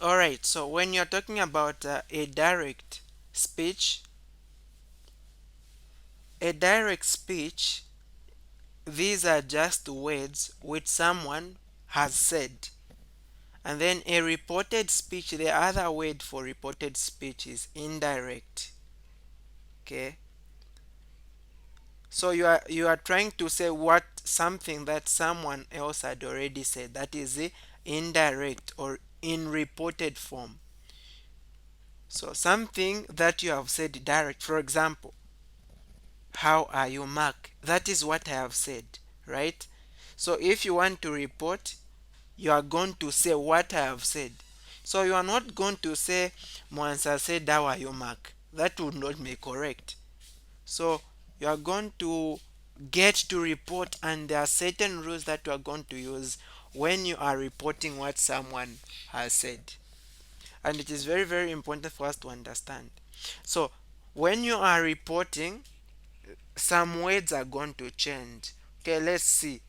All right, so when you're talking about speech, a direct speech, these are just words which someone has said. And then a reported speech, the other word for reported speech is indirect. Okay? So you are trying to say what something that someone else had already said. That is the indirect or in reported form. So something that you have said direct. For example, how are you, Mark? That is what I have said, right? So if you want to report, you are going to say what I have said. So you are not going to say Mwansa said how are you, Mark. That would not be correct. So you are going to get to report, and there are certain rules that you are going to use when you are reporting what someone has said. And it is very, very important for us to understand. So when you are reporting, some words are going to change. Okay, let's see.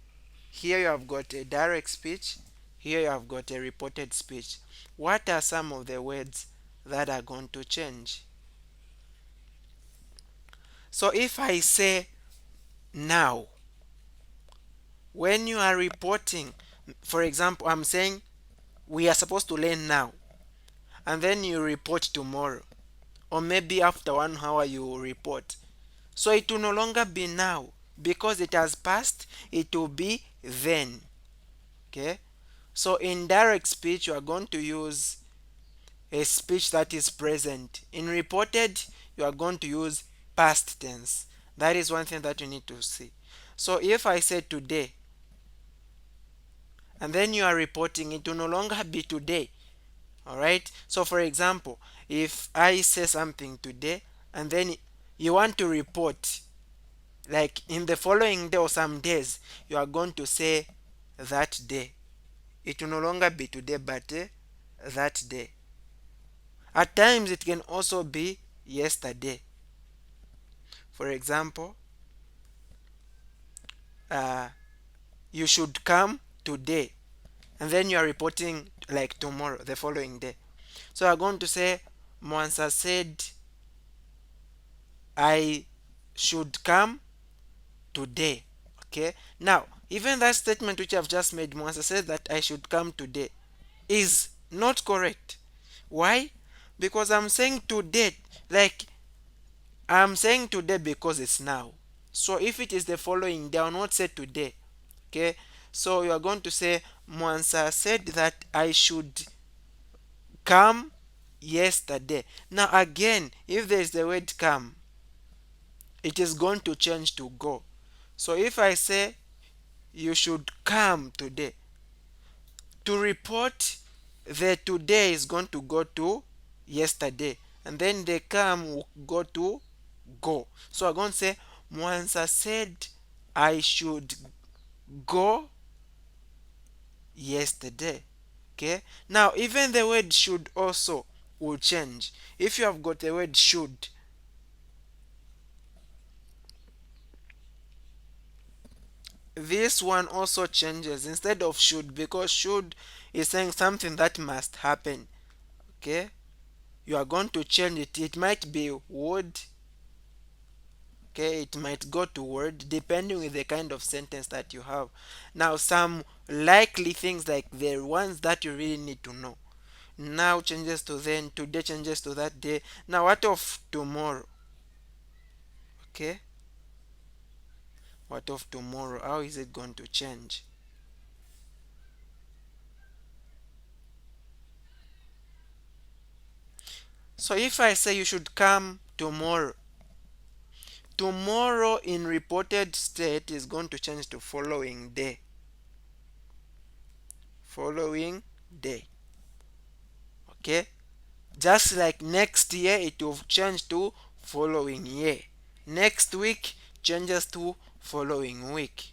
Here you have got a direct speech. Here you have got a reported speech. What are some of the words that are going to change? So if I say now, when you are reporting, for example, I'm saying we are supposed to learn now, and then you report tomorrow, or maybe after 1 hour you will report. So it will no longer be now because it has passed, it will be then. Okay? So in direct speech, you are going to use a speech that is present. In reported, you are going to use past tense. That is one thing that you need to see. So if I say today, and then you are reporting, it will no longer be today. All right. So for example, if I say something today, and then you want to report, like in the following day or some days, you are going to say that day. It will no longer be today, but that day. At times, it can also be yesterday. For example, uh, you should come today, and then you are reporting like tomorrow, the following day. So I'm going to say, Mwansa said I should come today. Okay. Now, even that statement which I've just made, Mwansa said that I should come today, is not correct. Why? Because I'm saying today, like I'm saying today because it's now. So if it is the following day, I will not say today. Okay. So you are going to say Mwansa said that I should come yesterday. Now again, if there is the word come, it is going to change to go. So if I say you should come today, to report, the today is going to go to yesterday, and then the come will go to go. So I'm going to say Mwansa said I should go yesterday. Okay. Now even the word should also will change. If you have got the word should, this one also changes instead of should, because should is saying something that must happen. Okay. You are going to change it. It might be would. Okay, it might go to word depending with the kind of sentence that you have. Now some likely things, like the ones that you really need to know. Now changes to then, today changes to that day. Now what of tomorrow? Okay, what of tomorrow? How is it going to change? So if I say you should come tomorrow, tomorrow in reported state is going to change to following day. Following day. Okay, just like next year, it will change to following year. Next week changes to following week.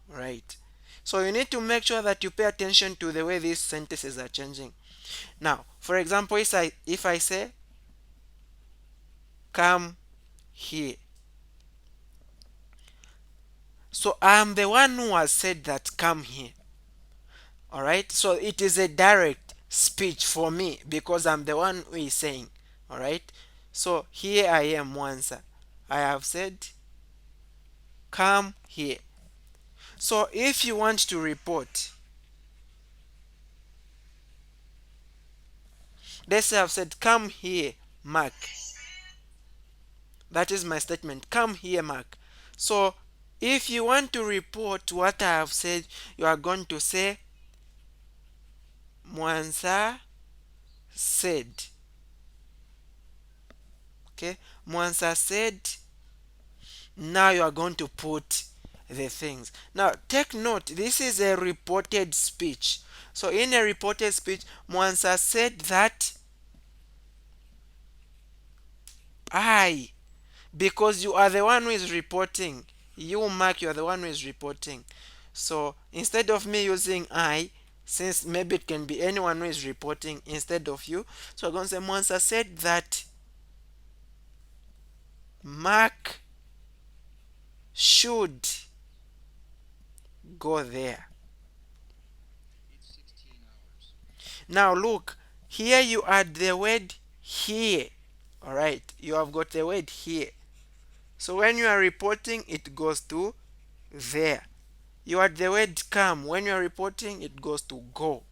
Right. So you need to make sure that you pay attention to the way these sentences are changing. Now, for example, if I say come here, so I am the one who has said that come here. All right. So it is a direct. speech for me because I'm the one who is saying. All right. So here I am, Mwanza. I have said, come here. So if you want to report, let's say I've said, come here, Mark. That is my statement. Come here, Mark. So if you want to report what I have said, you are going to say, Mwanza said. Okay. Mwanza said. Now you are going to put the things. Now take note, this is a reported speech. So in a reported speech, Mwanza said that I, because you are the one who is reporting. You, Mark, you are the one who is reporting. So instead of me using I, since maybe it can be anyone who is reporting instead of you, so I'm going to say Mwanza said that Mark should go there. Now look, here you add the word here. All right, you have got the word here. So when you are reporting, it goes to there. You add the word come. When you are reporting, it goes to go.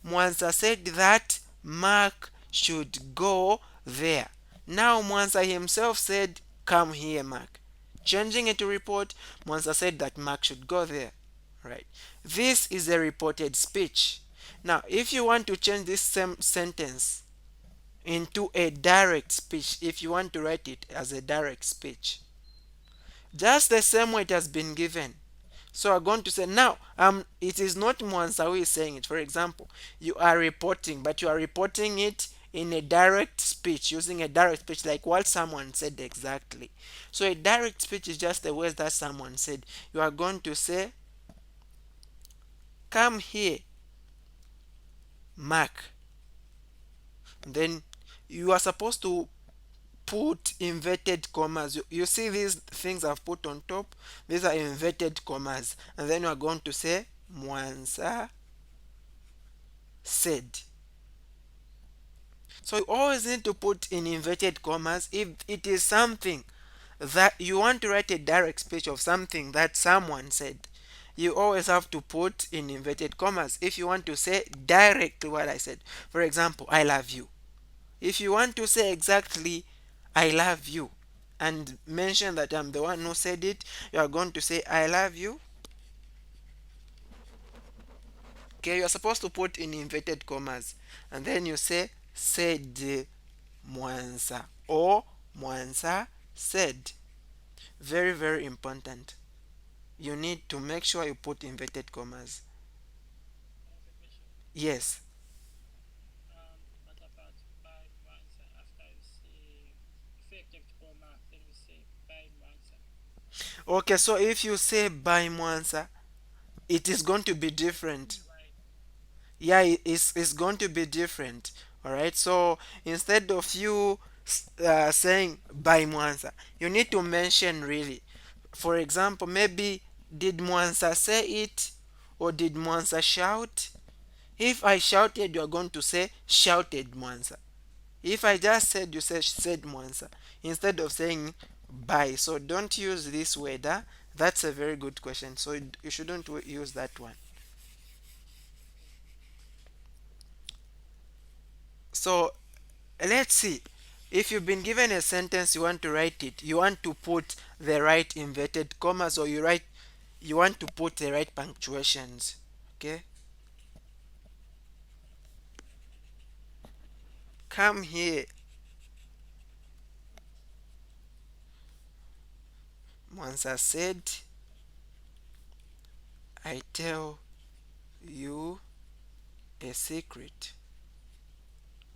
Mwanza said that Mark should go there. Now Mwanza himself said, come here, Mark. Changing it to report, Mwanza said that Mark should go there. Right. This is a reported speech. Now, if you want to change this same sentence into a direct speech, if you want to write it as a direct speech, just the same way it has been given. So I'm going to say now, it is not Mwanza who is saying it. For example, you are reporting, but you are reporting it in a direct speech, using a direct speech like what someone said exactly. So a direct speech is just the words that someone said. You are going to say, come here, Mark. Then you are supposed to put inverted commas. You see these things I've put on top, these are inverted commas, and then you are going to say Mwanza said. So you always need to put in inverted commas if it is something that you want to write a direct speech of something that someone said. You always have to put in inverted commas if you want to say directly what I said. For example, I love you. If you want to say exactly I love you and mention that I'm the one who said it, you are going to say I love you. Okay, you are supposed to put in inverted commas and then you say said Mwanza or Mwanza said. Very, very important. You need to make sure you put inverted commas. Yes. Okay, so if you say by Mwanza, it is going to be different. Yeah, it's going to be different. All right, so instead of you saying by Mwanza, you need to mention really. For example, maybe did Mwanza say it or did Mwanza shout? If I shouted, you are going to say shouted Mwanza. If I just said, you say said Mwanza instead of saying by. So don't use this word. Huh? That's a very good question. So you shouldn't use that one. So let's see. If you've been given a sentence, you want to write it, you want to put the right inverted commas or you want to put the right punctuations. Okay? Come here. Once I said, I tell you a secret.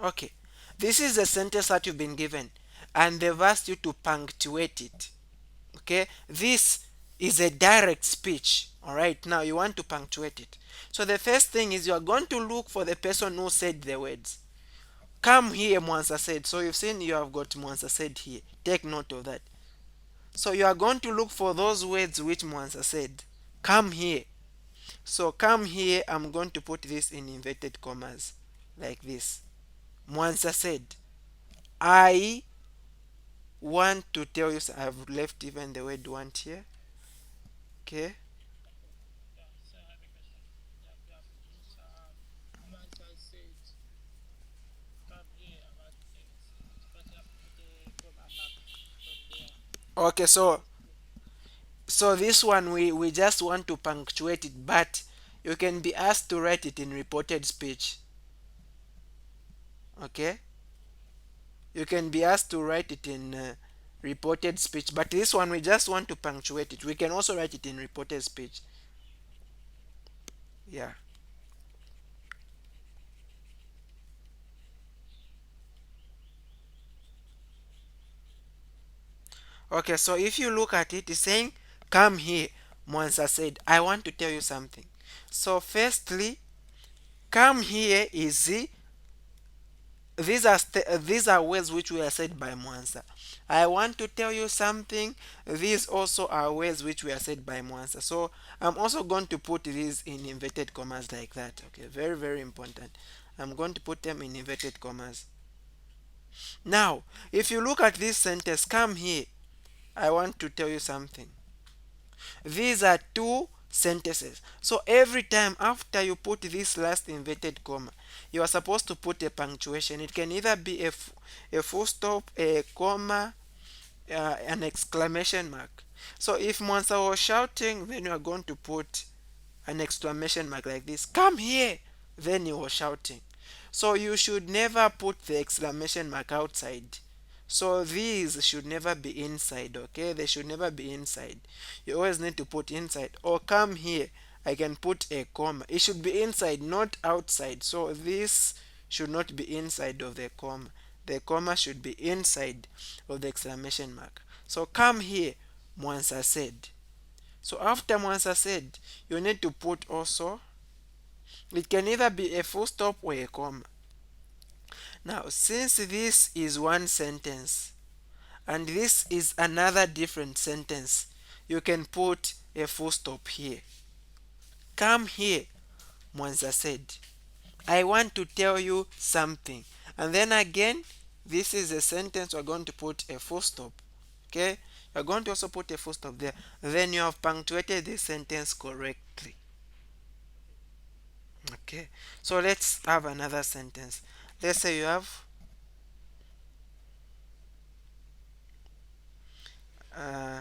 Okay. This is the sentence that you've been given and they've asked you to punctuate it. Okay? This is a direct speech. All right, now you want to punctuate it. So the first thing is you are going to look for the person who said the words. Come here, Mwanza said. So you've seen you have got Mwanza said here. Take note of that. So you are going to look for those words which Mwanza said. Come here. So come here, I'm going to put this in inverted commas like this. Mwansa said, I want to tell you, I've left even the word want here. Okay. Okay, so this one we just want to punctuate it, but you can be asked to write it in reported speech. Okay, you can be asked to write it in reported speech, but this one we just want to punctuate it. We can also write it in reported speech. Yeah. Okay, so if you look at it, it's saying, come here. Mwansa said, I want to tell you something. So firstly, come here is these are words which were said by Mwansa. I want to tell you something. These also are words which were said by Mwansa. So I'm also going to put these in inverted commas like that. Okay, very very important. I'm going to put them in inverted commas. Now, if you look at this sentence, come here. I want to tell you something. These are two sentences. So every time after you put this last inverted comma, you are supposed to put a punctuation. It can either be a full stop, a comma, an exclamation mark. So if Mwansa was shouting, then you are going to put an exclamation mark like this. Come here! Then he was shouting. So you should never put the exclamation mark outside. So these should never be inside, okay? They should never be inside. You always need to put inside. Or come here, I can put a comma. It should be inside, not outside. So this should not be inside of the comma. The comma should be inside of the exclamation mark. So come here, Mwansa said. So after Mwansa said, you need to put also, it can either be a full stop or a comma. Now, since this is one sentence and this is another different sentence, you can put a full stop here. Come here, Mwanza said. I want to tell you something. And then again, this is a sentence, we're going to put a full stop. Okay? You're going to also put a full stop there. Then you have punctuated the sentence correctly. Okay? So let's have another sentence. Let's say you have uh,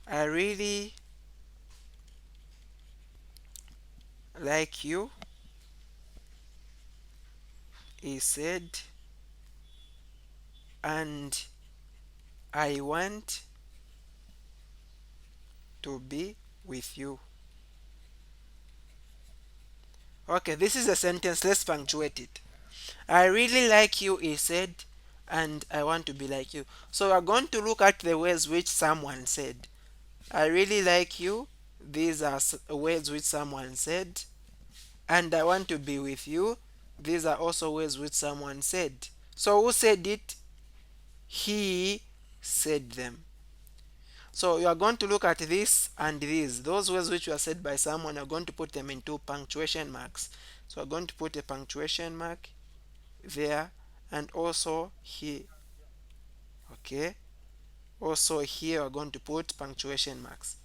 I really like you, he said, and I want to be with you. Okay, this is a sentence. Let's punctuate it. I really like you, he said, and I want to be like you. So we're going to look at the words which someone said. I really like you. These are words which someone said. And I want to be with you. These are also words which someone said. So who said it? He said them. So you are going to look at this and these. Those words which were said by someone, you're going to put them into punctuation marks. So I'm going to put a punctuation mark there and also here. Okay. Also here we're going to put punctuation marks.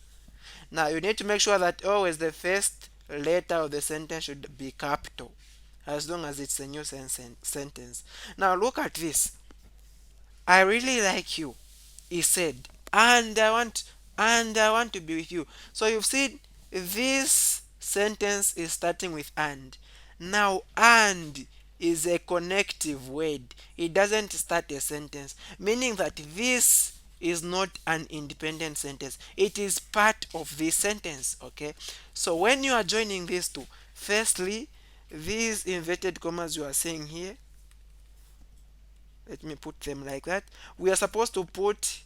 Now you need to make sure that always the first letter of the sentence should be capital as long as it's a new sentence. Now look at this. I really like you, he said, and I want to be with you. So you've seen this sentence is starting with and. Now and is a connective word. It doesn't start a sentence, meaning that this is not an independent sentence. It is part of this sentence, okay? So when you are joining these two, firstly, these inverted commas you are saying here, let me put them like that. We are supposed to put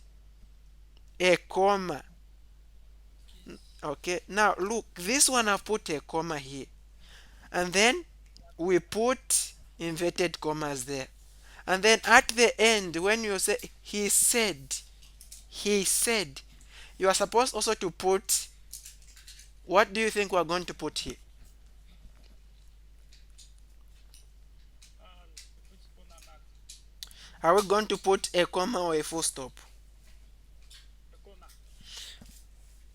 a comma. Okay, now look, this one I've put a comma here, and then we put inverted commas there, and then at the end when you say he said, He said. You are supposed also to put, what do you think we're going to put here? Are we going to put a comma or a full stop?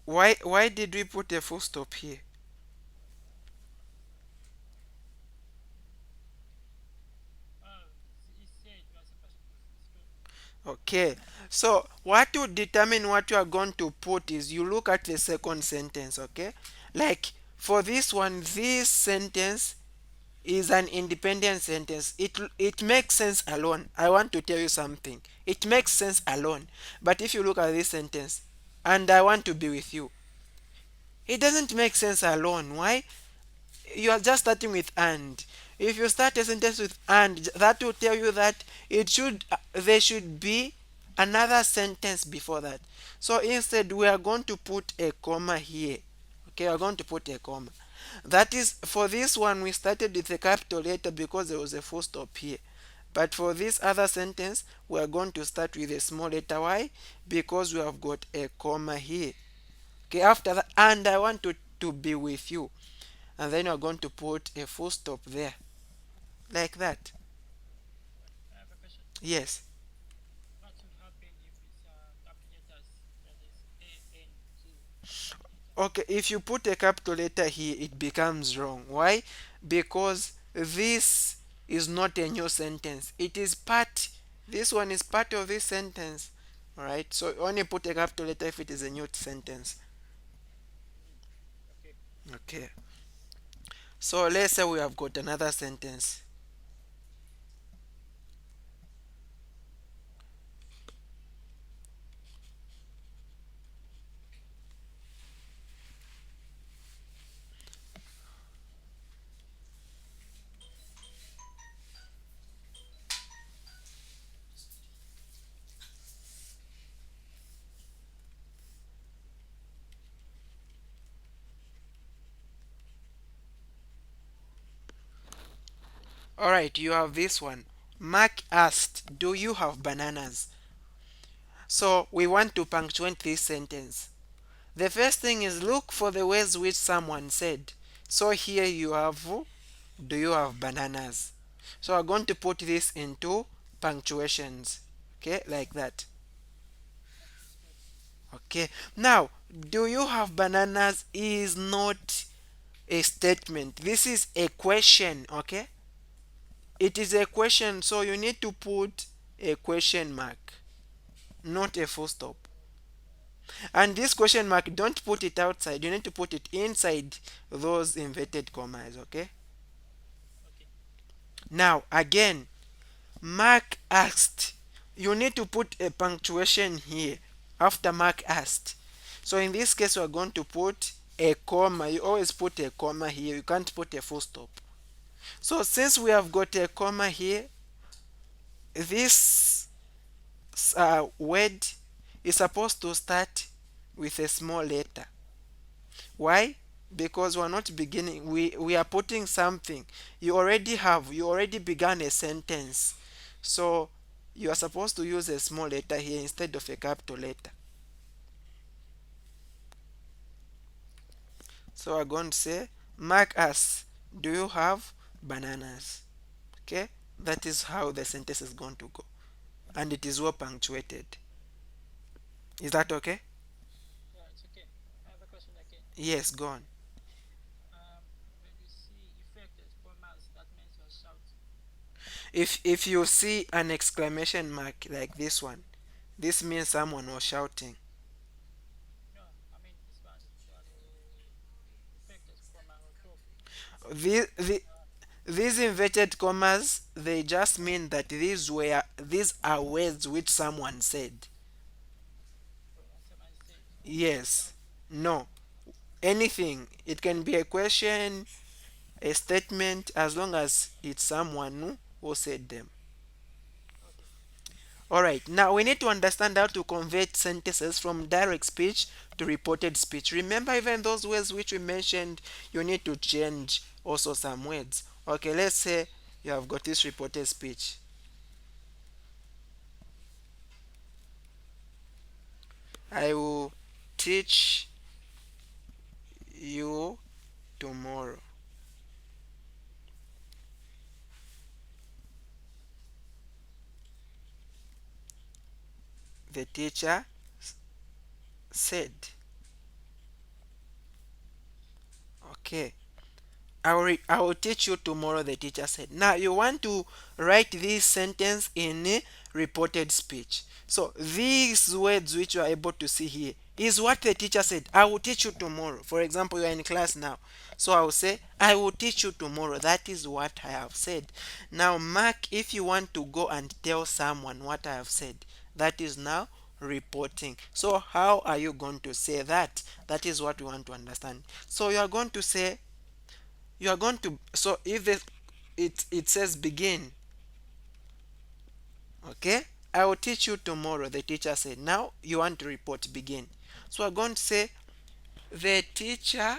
Why did we put a full stop here? Okay. So what to determine what you are going to put is you look at the second sentence, okay? Like for this one, this sentence is an independent sentence. It makes sense alone. I want to tell you something. It makes sense alone. But if you look at this sentence, and I want to be with you, it doesn't make sense alone. Why? You are just starting with and. If you start a sentence with and, that will tell you that there should be another sentence before that. So instead we are going to put a comma here. Okay, we're going to put a comma. That is, for this one we started with a capital letter because there was a full stop here. But for this other sentence we are going to start with a small letter. Why? Because we have got a comma here. Okay, after that, and I want to be with you, and then you're going to put a full stop there, like that. Yes. Okay, if you put a capital letter here, it becomes wrong. Why? Because this is not a new sentence. It is part, this one is part of this sentence. Alright, so only put a capital letter if it is a new sentence. Okay, so let's say we have got another sentence. Alright, you have this one. Mark asked, do you have bananas? So we want to punctuate this sentence. The first thing is look for the words which someone said. So here you have, do you have bananas? So I'm going to put this into punctuations. Okay, like that. Okay. Now, do you have bananas is not a statement. This is a question, okay? It is a question, so you need to put a question mark, not a full stop. And this question mark, don't put it outside. You need to put it inside those inverted commas, okay? Now, again, Mark asked. You need to put a punctuation here after Mark asked. So in this case, we're going to put a comma. You always put a comma here. You can't put a full stop. So since we have got a comma here, this word is supposed to start with a small letter. Why? Because we're not beginning, we are putting something. You already began a sentence. So you are supposed to use a small letter here instead of a capital letter. So we're going to say, Mark us, do you have bananas? Okay? That is how the sentence is going to go. And it is well punctuated. Is that okay? Yes, go on. If you see an exclamation mark like this one, this means someone was shouting. The, these inverted commas, they just mean that these are words which someone said. Yes. No. Anything. It can be a question, a statement, as long as it's someone who said them. Alright, now we need to understand how to convert sentences from direct speech to reported speech. Remember, even those words which we mentioned, you need to change also some words. Okay, let's say you have got this reported speech. I will teach you tomorrow. The teacher said. Okay. I will teach you tomorrow, the teacher said. Now you want to write this sentence in reported speech. So these words which you are able to see here is what the teacher said. I will teach you tomorrow. For example, you are in class now. So I will say, I will teach you tomorrow. That is what I have said. Now mark if you want to go and tell someone what I have said. That is now reporting. So how are you going to say that? That is what we want to understand. So you are going to say, you are going to, so if it says begin. Okay, I will teach you tomorrow, the teacher said. Now you want to report begin. So I'm going to say the teacher.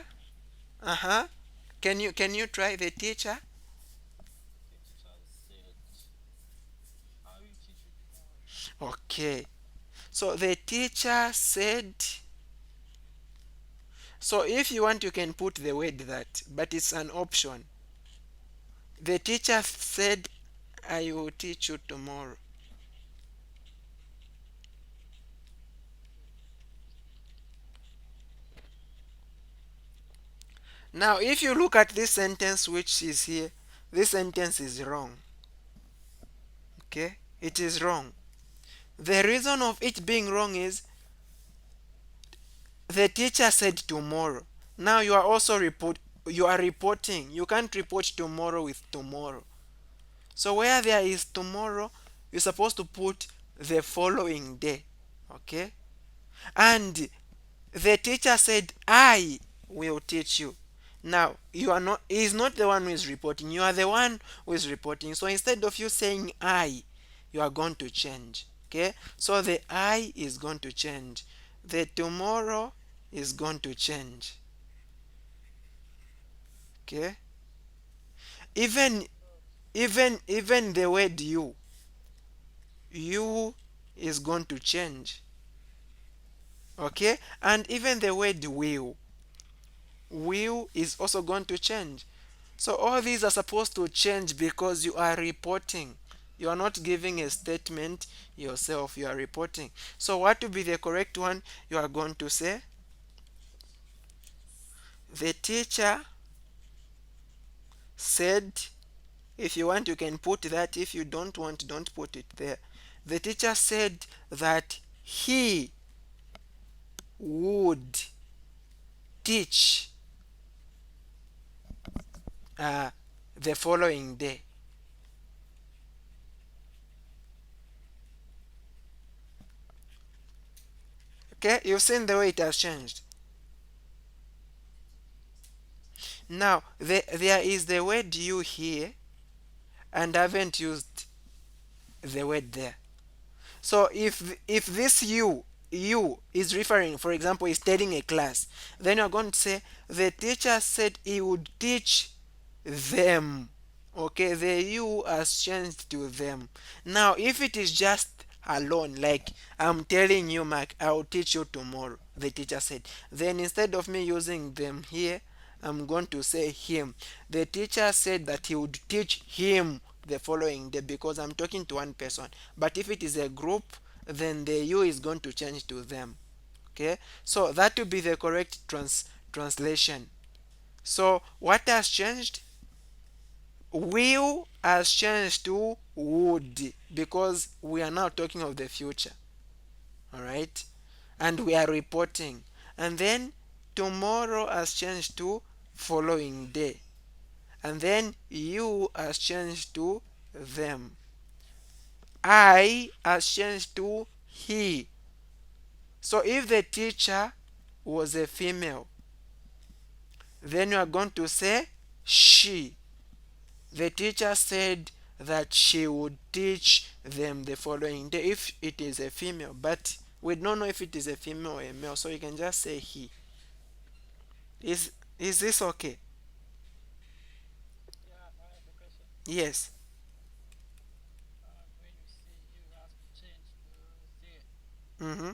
Uh-huh. Can you try the teacher? Okay, so the teacher said. So if you want, you can put the word that, but it's an option. The teacher said, I will teach you tomorrow. Now if you look at this sentence which is here, this sentence is wrong. Okay, it is wrong. The reason of it being wrong is the teacher said tomorrow. Now you are reporting. You can't report tomorrow with tomorrow. So where there is tomorrow, you're supposed to put the following day. Okay? And the teacher said, I will teach you. Now, you are not, he is not the one who is reporting. You are the one who is reporting. So instead of you saying I, you are going to change. Okay? So the I is going to change. The tomorrow is going to change. Okay? Even even the word you is going to change. Okay? And even the word will is also going to change. So all these are supposed to change because you are reporting. You are not giving a statement yourself, you are reporting. So what will be the correct one? You are going to say the teacher said. If you want, you can put that. If you don't want, don't put it there. The teacher said that he would teach uh, the following day. Okay, you've seen the way it has changed. Now, there is the word you here, and I haven't used the word there. So if this you is referring, for example, is telling a class, then you're going to say the teacher said he would teach them. Okay, the you has changed to them. Now if it is just alone, like I'm telling you, Mark, I'll teach you tomorrow, the teacher said, then instead of me using them here, I'm going to say him. The teacher said that he would teach him the following day, because I'm talking to one person. But if it is a group, then the you is going to change to them. Okay, so that will be the correct translation. So what has changed? Will has changed to would, because we are now talking of the future. All right, and we are reporting. And then tomorrow has changed to following day. And then you has changed to them. I has changed to he. So if the teacher was a female, then you are going to say she. The teacher said that she would teach them the following day if it is a female, but we don't know if it is a female or a male, so you can just say he. Is this okay? Yes. Mm-hmm.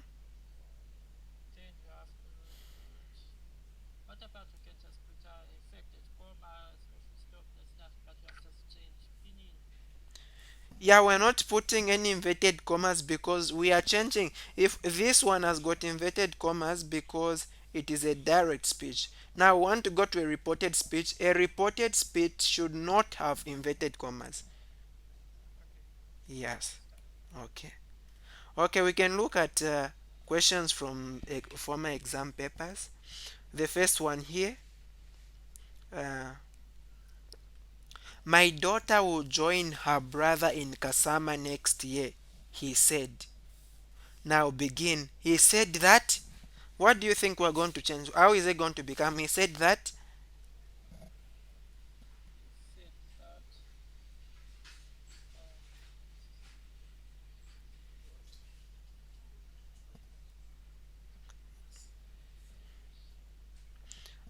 Yeah, we're not putting any inverted commas because we are changing. If this one has got inverted commas because it is a direct speech. Now we want to go to a reported speech. A reported speech should not have inverted commas. Yes. Okay. Okay, we can look at questions from former exam papers. The first one here. Uh, My daughter will join her brother in Kasama next year, he said. Now begin. He said that. What do you think we're going to change? How is it going to become? He said that.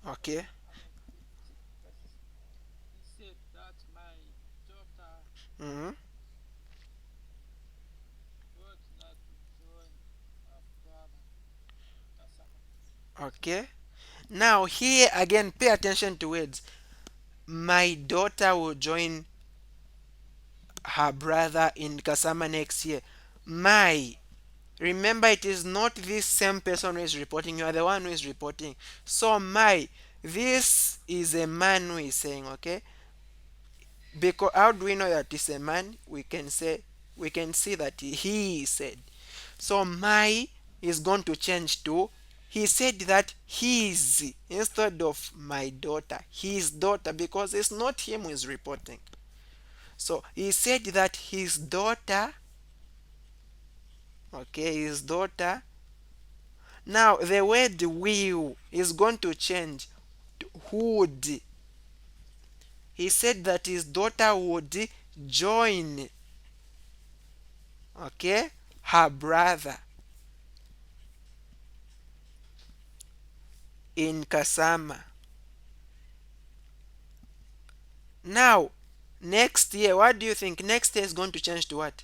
Okay. hmm Okay. Now here again, pay attention to words. My daughter will join her brother in Kasama next year. My. Remember, it is not this same person who is reporting. You are the one who is reporting. So my. This is a man who is saying, okay? Because how do we know that it's a man? We can see that he said. So my is going to change to he said that his instead of my daughter, his daughter, because it's not him who is reporting. So he said that his daughter, okay, his daughter. Now the word will is going to change to would. He said that his daughter would join, okay, her brother in Kasama. Now, next year, what do you think? Next year is going to change to what?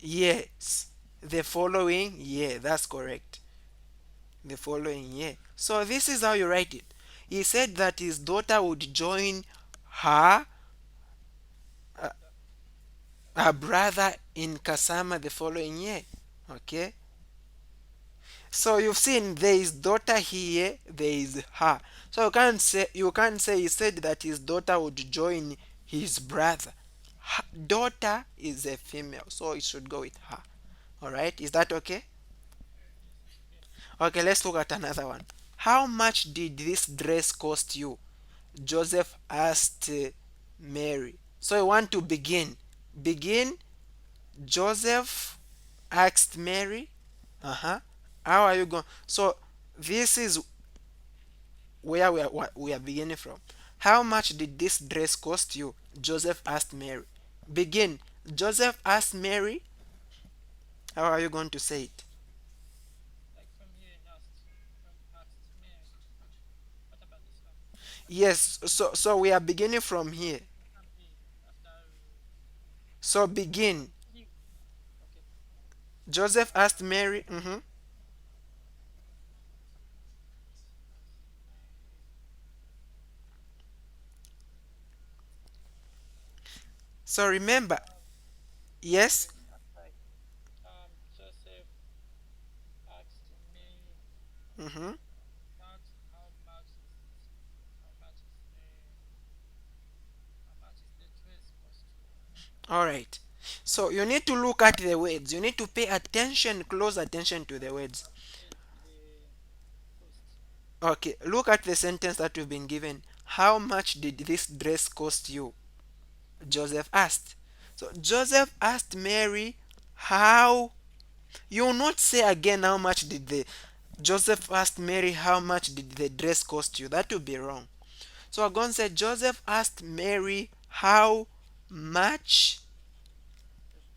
Yes, the following year. That's correct. The following year. So this is how you write it. He said that his daughter would join her her brother in Kasama the following year. Okay. So you've seen there is daughter here, there is her. So you can't say he said that his daughter would join his brother. Daughter is a female, so it should go with her. All right, is that okay? Okay, let's look at another one. How much did this dress cost you? Joseph asked Mary. So you want to begin. Begin. Joseph asked Mary. Uh-huh. How are you going? So this is where we are beginning from. How much did this dress cost you? Joseph asked Mary. Begin. Joseph asked Mary. How are you going to say it? Yes, so we are beginning from here. So begin. Joseph asked Mary. So remember, yes. hmm All right. So you need to look at the words. You need to pay attention, close attention to the words. Okay, look at the sentence that you've been given. How much did this dress cost you? Joseph asked. So Joseph asked Mary, how. You will not say again how much did the Joseph asked Mary how much did the dress cost you. That would be wrong. So I'm going to say Joseph asked Mary how much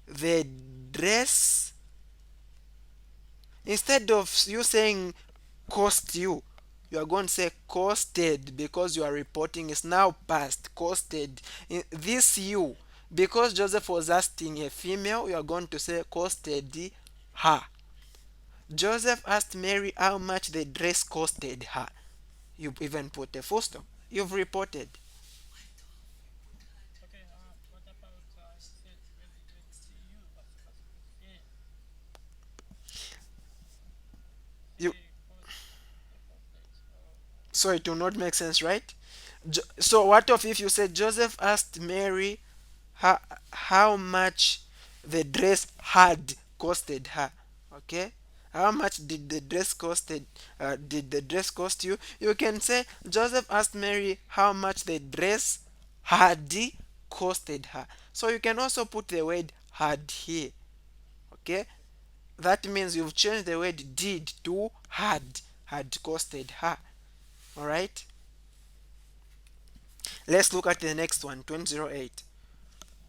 the dress. Instead of you saying cost you, you are going to say costed because you are reporting is now past. Costed. This you, because Joseph was asking a female, you are going to say costed her. Joseph asked Mary how much the dress costed her. You even put a full stop. You've reported. So it will not make sense, right? So what if you said Joseph asked Mary how, how much the dress had costed her? Okay, how much did the dress costed? Did the dress cost you? You can say Joseph asked Mary how much the dress had costed her. So you can also put the word had here. Okay, that means you've changed the word did to had costed her. All right, let's look at the next one, 2008.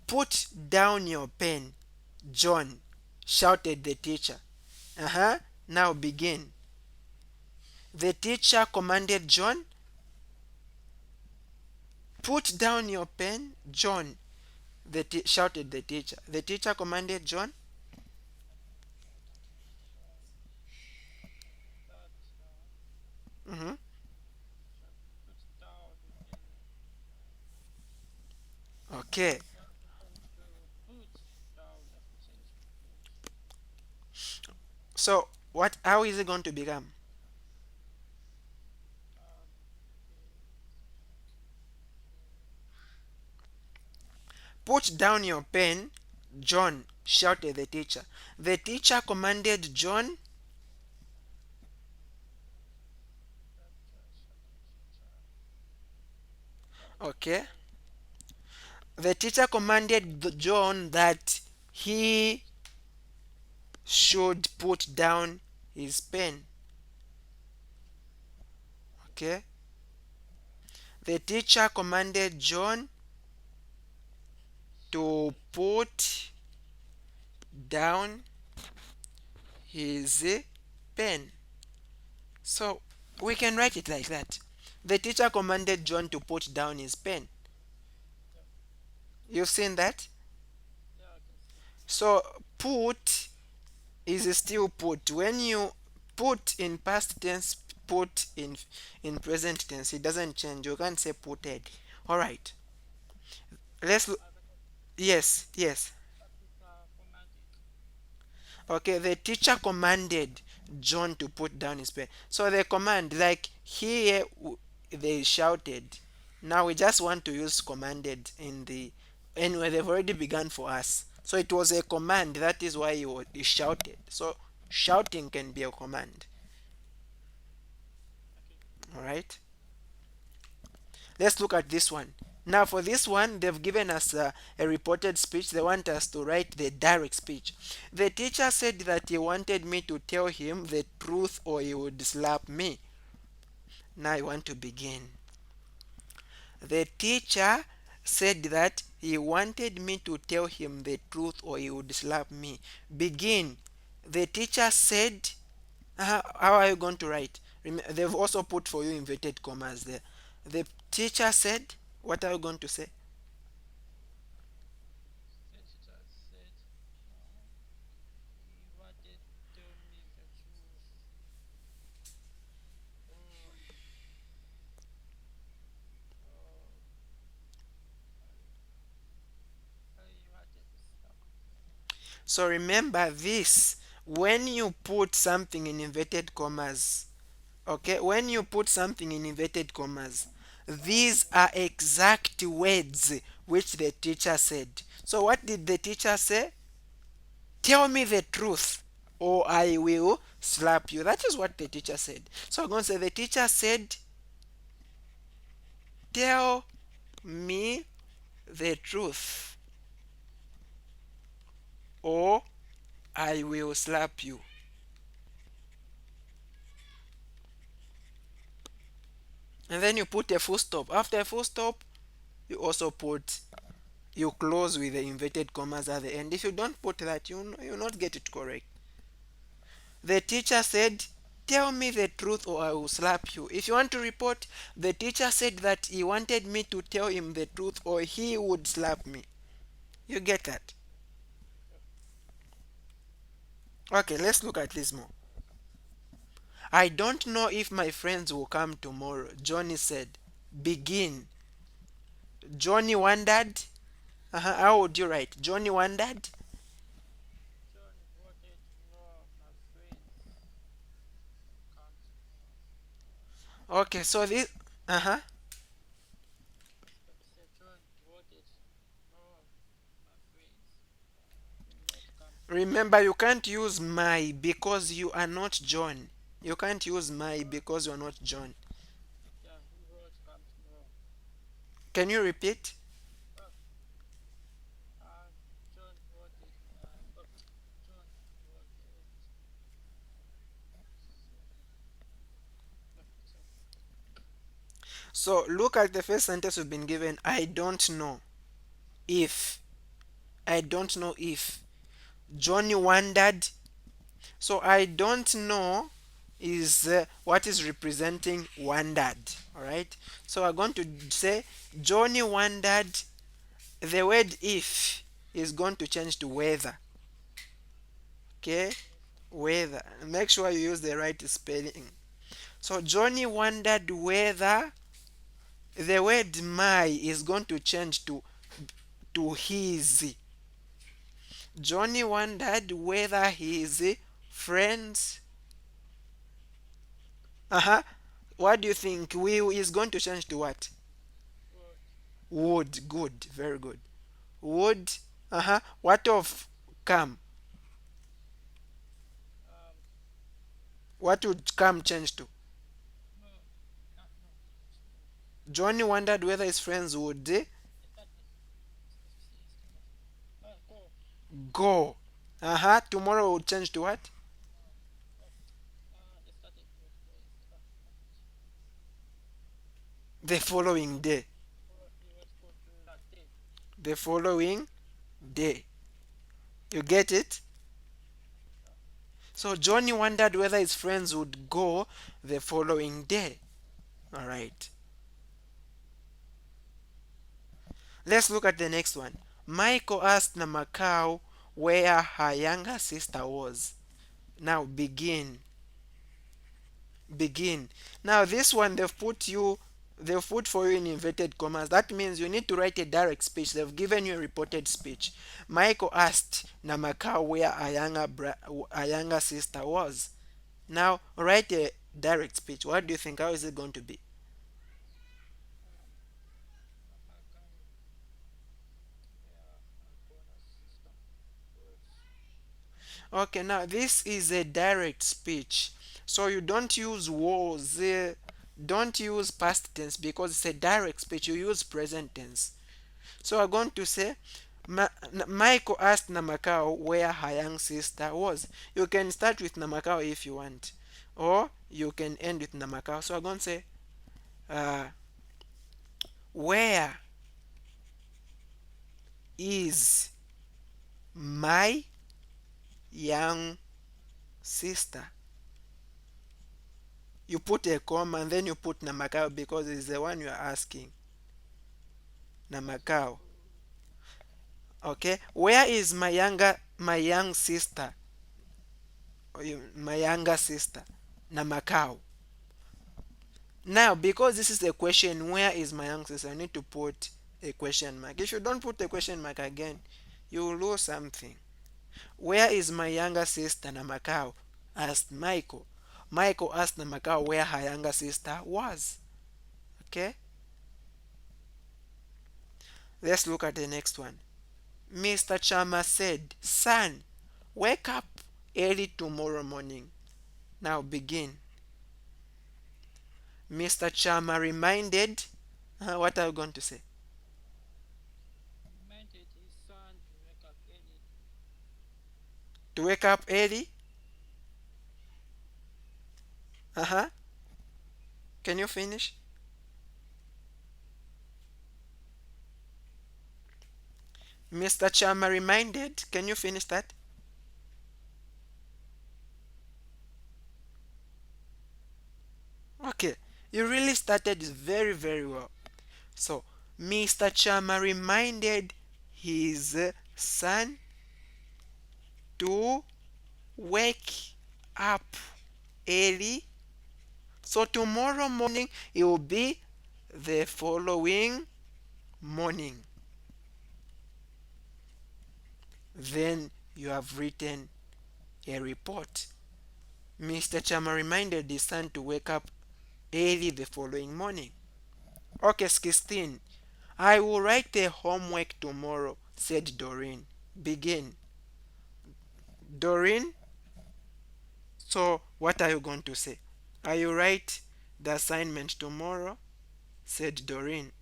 Put down your pen, John, shouted the teacher. Uh-huh. Now begin. The teacher commanded John. Put down your pen, John, shouted the teacher. The teacher commanded John. Hmm. Okay. So what? How is it going to become? Put down your pen, John, shouted the teacher. The teacher commanded John. Okay. The teacher commanded John that he should put down his pen. Okay. The teacher commanded John to put down his pen. So we can write it like that. The teacher commanded John to put down his pen. You've seen that? So put is still put. When you put in past tense, put in present tense, it doesn't change. You can't say putted. All right. Let's look. Yes, yes. Okay, the teacher commanded John to put down his pen. So the command, like here, they shouted. Now we just want to use commanded in the. Anyway, they've already begun for us. So it was a command. That is why he shouted. So shouting can be a command. All right. Let's look at this one. Now, for this one, they've given us a reported speech. They want us to write the direct speech. The teacher said that he wanted me to tell him the truth or he would slap me. Now, I want to begin. The teacher said that he wanted me to tell him the truth or he would slap me. Begin. The teacher said, how are you going to write? They've also put for you inverted commas there. The teacher said, what are you going to say? So remember this, when you put something in inverted commas, okay, when you put something in inverted commas, these are exact words which the teacher said. So what did the teacher say? Tell me the truth or I will slap you. That is what the teacher said. So I'm going to say the teacher said, tell me the truth or I will slap you. And then you put a full stop. After a full stop, you also put, you close with the inverted commas at the end. If you don't put that, you'll not get it correct. The teacher said, tell me the truth or I will slap you. If you want to report, the teacher said that he wanted me to tell him the truth or he would slap me. You get that? Okay, let's look at this more. I don't know if my friends will come tomorrow, Johnny said. Begin. Johnny wondered. How would you write? Johnny wondered. Okay, so this, uh-huh. Remember, you can't use my because you are not John. You can't use my because you are not John. Can you repeat? So look at the first sentence we've been given. I don't know if. I don't know if. Johnny wondered. So I don't know is what is representing wondered. All right. So we're going to say Johnny wondered. The word if is going to change to whether. Okay. Whether. Make sure you use the right spelling. So Johnny wondered whether the word my is going to change to his. Johnny wondered whether his friends. Uh-huh. What do you think? Will is going to change to what? Would. Good. Very good. Would. Uh-huh. What of come? What would come change to? Johnny wondered whether his friends would go. Uh-huh. Tomorrow would change to what? The following day. The following day. You get it? So Johnny wondered whether his friends would go the following day. All right. Let's look at the next one. Michael asked Namakau where her younger sister was. Now begin. Begin. Now this one they've put for you in inverted commas. That means you need to write a direct speech. They've given you a reported speech. Michael asked Namakau where her younger sister was. Now write a direct speech. What do you think? How is it going to be? Okay, now this is a direct speech. So you don't use was, don't use past tense because it's a direct speech. You use present tense. So I'm going to say, Michael asked Namakao where her young sister was. You can start with Namakao if you want, or you can end with Namakao. So I'm going to say, uh, where is my young sister? You put a comma and then you put Namakao because it's the one you are asking. Namakao. Okay. Where is my young sister? My younger sister. Namakao. Now, because this is a question, where is my young sister? I need to put a question mark. If you don't put a question mark again, you will lose something. Where is my younger sister? Namakao asked Michael. Michael asked Namakao where her younger sister was. Okay. Let's look at the next one. Mr. Chama said, son, wake up early tomorrow morning. Now begin. Mr. Chama reminded, what are you going to say? To wake up early? Uh-huh. Can you finish? Mr. Chama reminded, can you finish that? Okay. You really started very, very well. So, Mr. Chama reminded his son to wake up early. So tomorrow morning it will be the following morning. Then you have written a report. Mr. Chama reminded his son to wake up early the following morning. Okay, 16. I will write the homework tomorrow, said Doreen. Begin. Doreen, so what are you going to say? I will write the assignment tomorrow, said Doreen.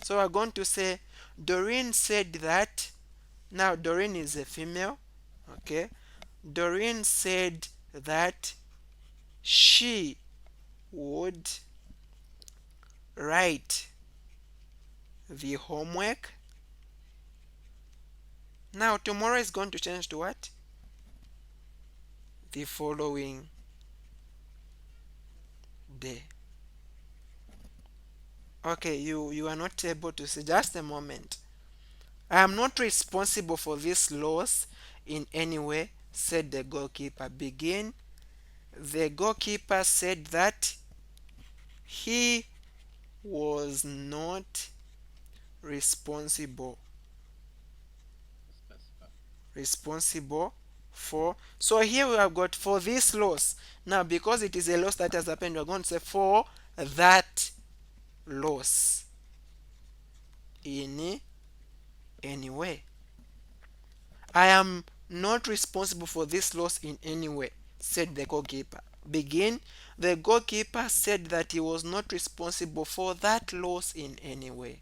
So we're going to say Doreen said that. Now Doreen is a female. Okay. Doreen said that she would write the homework. Now tomorrow is going to change to what? The following day. Okay, you are not able to see. Just a moment. I am not responsible for this loss in any way, said the goalkeeper. Begin. The goalkeeper said that he was not responsible responsible for. So here we have got for this loss. Now because it is a loss that has happened, we're going to say for that loss in any way. I am not responsible for this loss in any way, said the goalkeeper. Begin. The goalkeeper said that he was not responsible for that loss in any way.